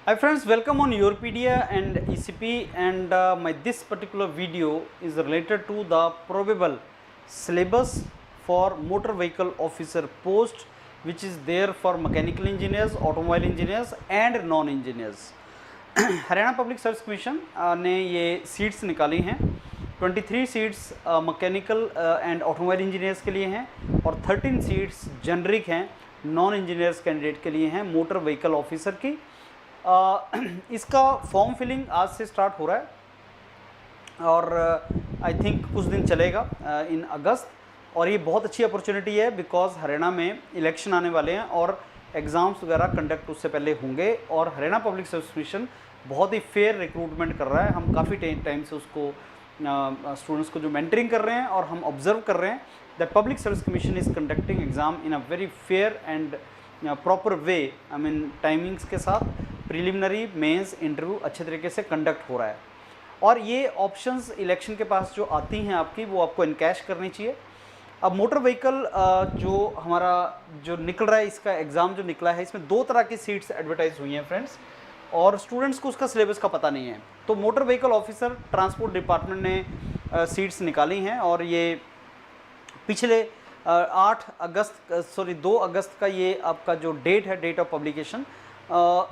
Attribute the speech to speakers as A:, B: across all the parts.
A: Hi friends, welcome on Europedia and ECP, and my this particular video is related to the probable syllabus for motor vehicle officer post which is there for mechanical engineers, automobile engineers and non engineers. Haryana public service commission ने ये seats निकाली हैं। 23 seats mechanical and automobile engineers के लिए हैं और 13 seats generic हैं, non engineers candidate के लिए हैं मोटर व्हीकल ऑफिसर की। इसका फॉर्म फिलिंग आज से स्टार्ट हो रहा है और आई थिंक कुछ दिन चलेगा इन अगस्त। और ये बहुत अच्छी अपॉर्चुनिटी है बिकॉज हरियाणा में इलेक्शन आने वाले हैं और एग्ज़ाम्स वगैरह कंडक्ट उससे पहले होंगे और हरियाणा पब्लिक सर्विस कमीशन बहुत ही फेयर रिक्रूटमेंट कर रहा है। हम काफ़ी टाइम से उसको स्टूडेंट्स को जो मेंटरिंग कर रहे हैं और हम ऑब्जर्व कर रहे हैं that public service commission is conducting exam in a very fair and proper way. I mean timings के साथ प्रिलिमिनरी मेंस इंटरव्यू अच्छे तरीके से कंडक्ट हो रहा है और ये ऑप्शंस इलेक्शन के पास जो आती हैं आपकी वो आपको इनकैश करनी चाहिए। अब मोटर व्हीकल जो हमारा जो निकल रहा है, इसका एग्ज़ाम जो निकला है, इसमें 2 तरह की सीट्स एडवर्टाइज हुई हैं फ्रेंड्स और स्टूडेंट्स को उसका सिलेबस का पता नहीं है। तो motor vehicle officer transport department ने सीट्स निकाली हैं और ये पिछले 2 अगस्त का ये आपका जो डेट है, डेट ऑफ पब्लिकेशन,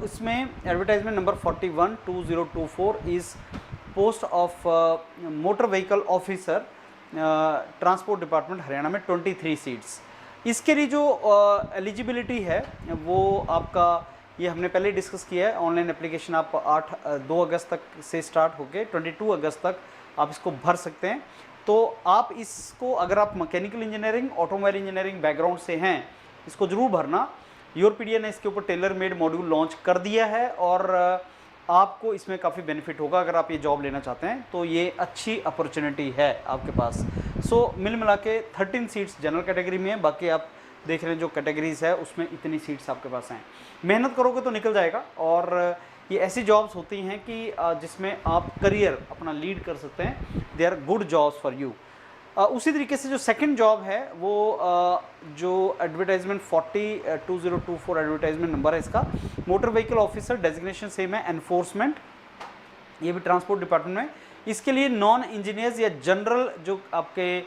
A: इसमें advertisement number 412024 is post of motor vehicle officer transport department Haryana में 23 सीट्स। इसके लिए जो एलिजिबिलिटी है वो आपका, ये हमने पहले डिस्कस किया है। ऑनलाइन एप्लीकेशन आप 2 अगस्त तक से स्टार्ट होके 22 अगस्त तक आप इसको भर सकते हैं। तो आप इसको, अगर आप mechanical engineering, automobile engineering background से हैं, इसको ज़रूर भरना। यूरोपीडिया ने इसके ऊपर टेलर मेड मॉड्यूल लॉन्च कर दिया है और आपको इसमें काफ़ी बेनिफिट होगा अगर आप ये जॉब लेना चाहते हैं तो ये अच्छी अपॉर्चुनिटी है आपके पास। सो मिल मिला के 13 सीट्स जनरल कैटेगरी में है, बाकी आप देख रहे हैं जो कैटेगरीज है उसमें इतनी सीट्स आपके पास हैं। मेहनत करोगे तो निकल जाएगा और ये ऐसी जॉब्स होती हैं कि जिसमें आप करियर अपना लीड कर सकते हैं। They are good jobs for you. उसी तरीके से जो सेकंड जॉब है वो जो एडवर्टाइजमेंट 402024 एडवर्टाइजमेंट नंबर है इसका, motor vehicle officer, designation same है, एनफोर्समेंट, ये भी ट्रांसपोर्ट डिपार्टमेंट में। इसके लिए नॉन इंजीनियर्स या जनरल जो आपके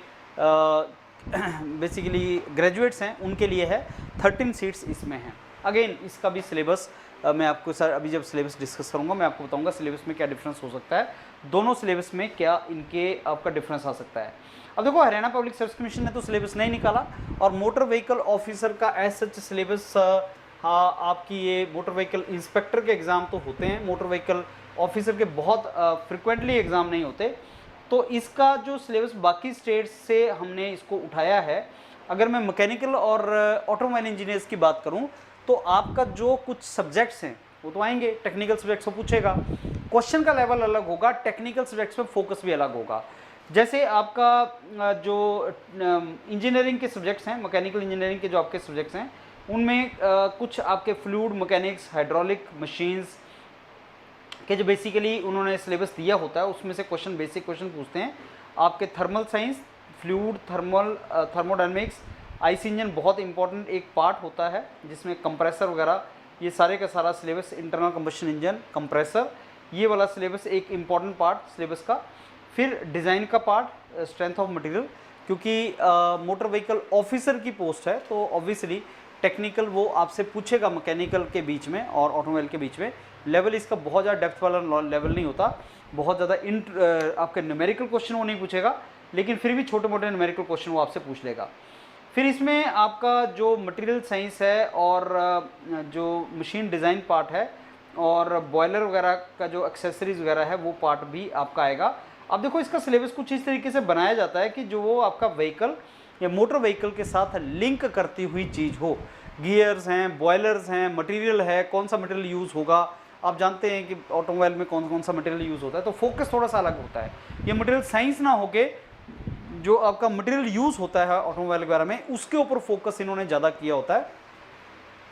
A: बेसिकली ग्रेजुएट्स हैं उनके लिए है। 13 सीट्स इसमें हैं। अगेन इसका भी सिलेबस मैं आपको सर अभी जब सिलेबस डिस्कस करूंगा मैं आपको बताऊंगा सिलेबस में क्या डिफरेंस हो सकता है, दोनों सिलेबस में क्या इनके आपका डिफरेंस आ सकता है। अब देखो, हरियाणा पब्लिक सर्विस कमीशन ने तो सिलेबस नहीं निकाला और मोटर व्हीकल ऑफिसर का एज सच सिलेबस, आपकी ये मोटर व्हीकल इंस्पेक्टर के एग्ज़ाम तो होते हैं, मोटर व्हीकल ऑफिसर के बहुत फ्रिक्वेंटली एग्ज़ाम नहीं होते। तो इसका जो सिलेबस बाकी स्टेट्स से हमने इसको उठाया है। अगर मैं मैकेनिकल और ऑटोमोबाइल इंजीनियर्स की बात करूं तो आपका जो कुछ सब्जेक्ट्स हैं वो तो आएंगे, टेक्निकल सब्जेक्ट्स को पूछेगा, क्वेश्चन का लेवल अलग होगा, टेक्निकल सब्जेक्ट्स में फोकस भी अलग होगा। जैसे आपका जो इंजीनियरिंग के सब्जेक्ट्स हैं, मैकेनिकल इंजीनियरिंग के जो आपके सब्जेक्ट्स हैं उनमें कुछ आपके फ्लूइड मैकेनिक्स, हाइड्रोलिक मशीन्स के जो बेसिकली उन्होंने सिलेबस दिया होता है उसमें से क्वेश्चन, बेसिक क्वेश्चन पूछते हैं। आपके thermal science, fluid, thermodynamics, IC engine बहुत इंपॉर्टेंट एक पार्ट होता है जिसमें कंप्रेसर वगैरह, ये सारे का सारा syllabus, internal combustion engine, compressor, ये वाला सिलेबस एक इम्पॉर्टेंट पार्ट सिलेबस का। फिर डिज़ाइन का पार्ट, स्ट्रेंथ ऑफ मटेरियल, क्योंकि मोटर व्हीकल ऑफिसर की पोस्ट है तो ऑब्वियसली टेक्निकल वो आपसे पूछेगा मैकेनिकल के बीच में और ऑटोमोबाइल के बीच में। लेवल इसका बहुत ज़्यादा डेप्थ वाला लेवल नहीं होता, बहुत ज़्यादा आपके न्यूमेरिकल क्वेश्चन वो नहीं पूछेगा, लेकिन फिर भी छोटे मोटे न्यूमेरिकल क्वेश्चन वो आपसे पूछ लेगा। फिर इसमें आपका जो मटेरियल साइंस है और जो मशीन डिज़ाइन पार्ट है और बॉयलर वगैरह का जो एक्सेसरीज वगैरह है वो पार्ट भी आपका आएगा। अब देखो, इसका सिलेबस कुछ इस तरीके से बनाया जाता है कि जो वो आपका व्हीकल या मोटर व्हीकल के साथ लिंक करती हुई चीज़ हो। गियर्स हैं, बॉयलर्स हैं, मटेरियल है, कौन सा मटेरियल यूज़ होगा, आप जानते हैं कि ऑटोमोबाइल में कौन कौन सा मटेरियल यूज़ होता है, तो फोकस थोड़ा सा अलग होता है। ये मटेरियल साइंस ना होके जो आपका मटेरियल यूज़ होता है ऑटोमोबाइल वगैरह में उसके ऊपर फोकस इन्होंने ज़्यादा किया होता है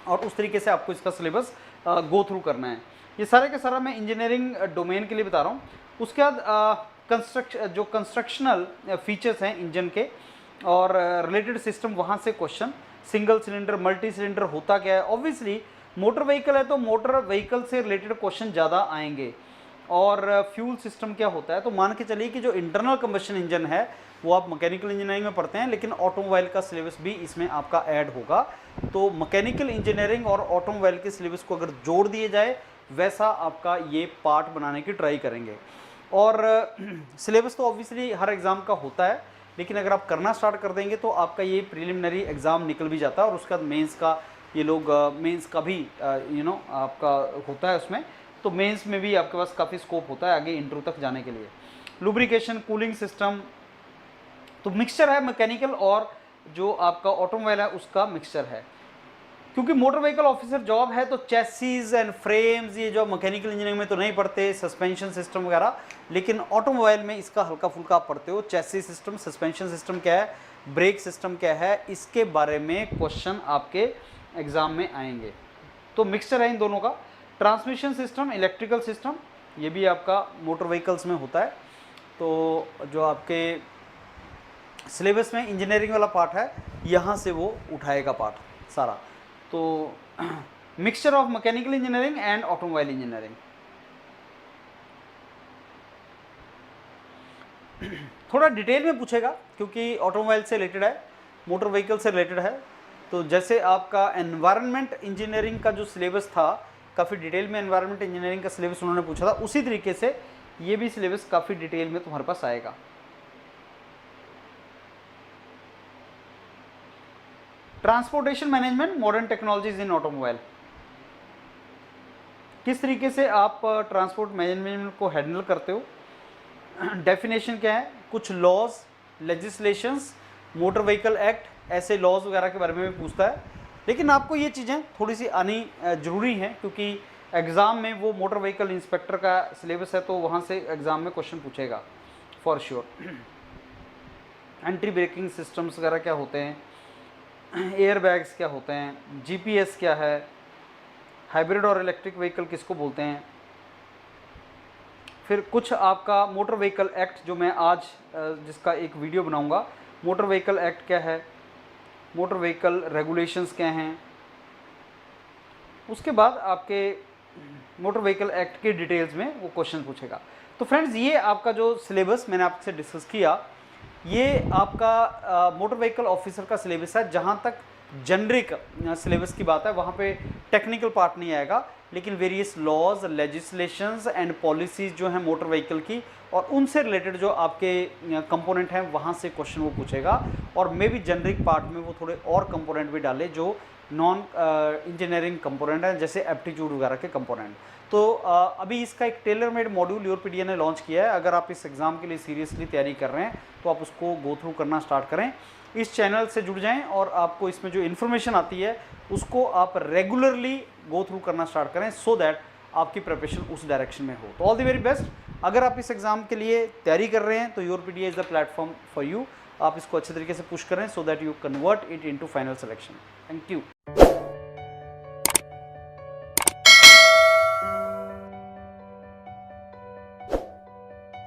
A: और उस तरीके से आपको इसका सिलेबस गो थ्रू करना है। ये सारे का सारा मैं इंजीनियरिंग डोमेन के लिए बता रहा हूँ। उसके बाद कंस्ट्रक्शनल फीचर्स हैं इंजन के और रिलेटेड सिस्टम, वहाँ से question, single cylinder, multi cylinder होता क्या है। ऑब्वियसली मोटर व्हीकल है तो मोटर व्हीकल से रिलेटेड क्वेश्चन ज़्यादा आएंगे। और फ्यूल सिस्टम क्या होता है, तो मान के चलिए कि जो इंटरनल कंबशन इंजन है वो आप मैकेनिकल इंजीनियरिंग में पढ़ते हैं, लेकिन ऑटोमोबाइल का सिलेबस भी इसमें आपका ऐड होगा। तो मैकेनिकल इंजीनियरिंग और ऑटोमोबाइल के सिलेबस को अगर जोड़ दिए जाए वैसा आपका ये पार्ट बनाने की ट्राई करेंगे। और सिलेबस तो ऑब्वियसली हर एग्ज़ाम का होता है, लेकिन अगर आप करना स्टार्ट कर देंगे तो आपका ये प्रिलिमिनरी एग्ज़ाम निकल भी जाता है और उसके बाद मेंस का ये लोग मेंस का भी आपका होता है उसमें, तो मेंस में भी आपके पास काफ़ी स्कोप होता है आगे इंटरव्यू तक जाने के लिए। लुब्रिकेशन, कूलिंग सिस्टम, तो मिक्सचर है मैकेनिकल और जो आपका ऑटोमोबाइल है उसका मिक्सचर है। क्योंकि मोटर व्हीकल ऑफिसर जॉब है तो चेसिस एंड फ्रेम्स ये जो मैकेनिकल इंजीनियरिंग में तो नहीं पढ़ते, सस्पेंशन सिस्टम वगैरह, लेकिन ऑटोमोबाइल में इसका हल्का फुल्का आप पढ़ते हो। चेसिस सिस्टम, सस्पेंशन सिस्टम क्या है, ब्रेक सिस्टम क्या है, इसके बारे में क्वेश्चन आपके एग्जाम में आएंगे। तो मिक्सचर है इन दोनों का। ट्रांसमिशन सिस्टम, इलेक्ट्रिकल सिस्टम, ये भी आपका मोटर व्हीकल्स में होता है। तो जो आपके सिलेबस में इंजीनियरिंग वाला पार्ट है यहाँ से वो उठाएगा पार्ट सारा। तो mixture of mechanical engineering and automobile engineering. थोड़ा डिटेल में पूछेगा क्योंकि ऑटोमोबाइल से रिलेटेड है, मोटर व्हीकल से रिलेटेड है। तो जैसे आपका एनवायरनमेंट इंजीनियरिंग का जो सिलेबस था, काफ़ी डिटेल में एनवायरनमेंट इंजीनियरिंग का सिलेबस उन्होंने पूछा था, उसी तरीके से ये भी सिलेबस काफ़ी डिटेल में तुम्हारे पास आएगा। ट्रांसपोर्टेशन मैनेजमेंट, मॉडर्न टेक्नोलॉजीज इन ऑटोमोबाइल, किस तरीके से आप ट्रांसपोर्ट मैनेजमेंट को हैंडल करते हो। डेफिनेशन क्या है, कुछ laws, legislations, motor vehicle act, ऐसे लॉज वगैरह के बारे में भी पूछता है। लेकिन आपको ये चीज़ें थोड़ी सी आनी ज़रूरी हैं क्योंकि एग्ज़ाम में वो मोटर व्हीकल इंस्पेक्टर का सिलेबस है तो वहाँ से एग्ज़ाम में क्वेश्चन पूछेगा for sure. Anti braking systems वगैरह क्या होते हैं, एयर बैग्स क्या होते हैं, जीपीएस क्या है, हाइब्रिड और इलेक्ट्रिक व्हीकल किसको बोलते हैं। फिर कुछ आपका मोटर व्हीकल एक्ट जो मैं आज जिसका एक वीडियो बनाऊंगा, मोटर व्हीकल एक्ट क्या है, मोटर व्हीकल रेगुलेशंस क्या हैं। उसके बाद आपके मोटर व्हीकल एक्ट के डिटेल्स में वो क्वेश्चन पूछेगा। तो फ्रेंड्स ये आपका जो सिलेबस मैंने आपसे डिस्कस किया, ये आपका मोटर व्हीकल ऑफिसर का सिलेबस है। जहाँ तक जेनरिक सिलेबस की बात है वहाँ पे टेक्निकल पार्ट नहीं आएगा, लेकिन various laws, legislations and policies जो हैं मोटर व्हीकल की और उनसे रिलेटेड जो आपके कंपोनेंट हैं वहाँ से क्वेश्चन वो पूछेगा। और मे भी जेनरिक पार्ट में वो थोड़े और कंपोनेंट भी डाले जो नॉन इंजीनियरिंग कंपोनेंट हैं, जैसे एप्टीट्यूड वगैरह के कंपोनेंट। तो अभी इसका एक टेलर मेड मॉड्यूल योरपीडिया ने लॉन्च किया है। अगर आप इस एग्ज़ाम के लिए सीरियसली तैयारी कर रहे हैं तो आप उसको गो थ्रू करना स्टार्ट करें, इस चैनल से जुड़ जाएं और आपको इसमें जो इन्फॉर्मेशन आती है उसको आप रेगुलरली गो थ्रू करना स्टार्ट करें सो दैट आपकी प्रिपरेशन उस डायरेक्शन में हो। तो ऑल द वेरी बेस्ट। अगर आप इस एग्ज़ाम के लिए तैयारी कर रहे हैं तो Yourpedia is the platform for you. आप इसको अच्छे तरीके से पुश करें so that you convert it into final selection. Thank you.